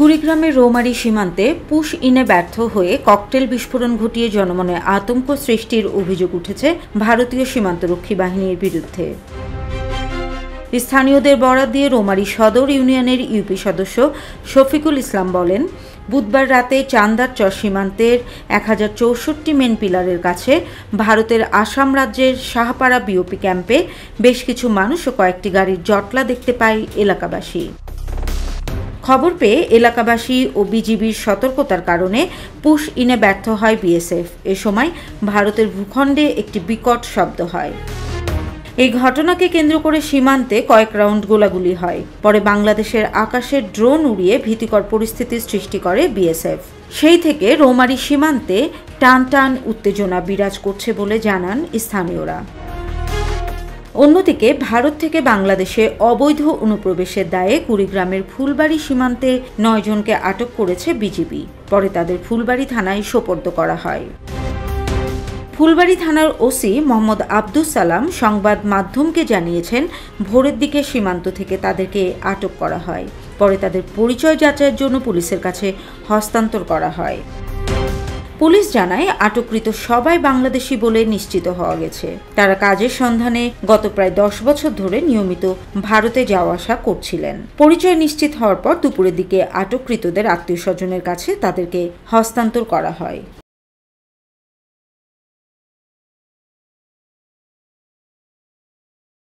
কুড়িগ্রামের রৌমারী সীমান্তে পুশ ইনে ব্যর্থ হয়ে ককটেল বিস্ফোরণ ঘটিয়ে জনমনে আতঙ্ক সৃষ্টির অভিযোগ উঠেছে ভারতীয় সীমান্তরক্ষী বাহিনীর বিরুদ্ধে। স্থানীয়দের বরাত দিয়ে রৌমারী সদর ইউনিয়নের ইউপি সদস্য শফিকুল ইসলাম বলেন, বুধবার রাতে চান্দারচর সীমান্তের 1064 মেন পিলারের কাছে ভারতের আসাম রাজ্যের শাহপাড়া বিওপি ক্যাম্পে বেশ কিছু মানুষ ও কয়েকটি গাড়ির জটলা দেখতে পায় এলাকাবাসী। খবর পেয়ে এলাকাবাসী ও বিজিবির সতর্কতার কারণে পুশ ইনে ব্যর্থ হয় বিএসএফ। এ সময় ভারতের ভূখণ্ডে একটি বিকট শব্দ হয়। এই ঘটনাকে কেন্দ্র করে সীমান্তে কয়েক রাউন্ড গোলাগুলি হয়। পরে বাংলাদেশের আকাশে ড্রোন উড়িয়ে ভীতিকর পরিস্থিতির সৃষ্টি করে বিএসএফ। সেই থেকে রৌমারী সীমান্তে টান টান উত্তেজনা বিরাজ করছে বলে জানান স্থানীয়রা। অন্যদিকে ভারত থেকে বাংলাদেশে অবৈধ অনুপ্রবেশের দায়ে কুড়িগ্রামের ফুলবাড়ী সীমান্তে 9 জনকে আটক করেছে বিজিবি। পরে তাদের ফুলবাড়ী থানায় সোপর্দ করা হয়। ফুলবাড়ী থানার ওসি মোহাম্মদ আব্দুস সালাম সংবাদ মাধ্যমকে জানিয়েছেন, ভোরের দিকে সীমান্ত থেকে তাদেরকে আটক করা হয়। পরে তাদের পরিচয় যাচাইয়ের জন্য পুলিশের কাছে হস্তান্তর করা হয়। পুলিশ জানায়, আটককৃত সবাই বাংলাদেশি বলে নিশ্চিত হওয়া গেছে। তারা কাজের সন্ধানে গত প্রায় 10 বছর ধরে নিয়মিত ভারতে যাওয়া আসা করছিলেন। পরিচয় নিশ্চিত হওয়ার পর দুপুরের দিকে আটককৃতদের আত্মীয় স্বজনের কাছে তাদেরকে হস্তান্তর করা হয়।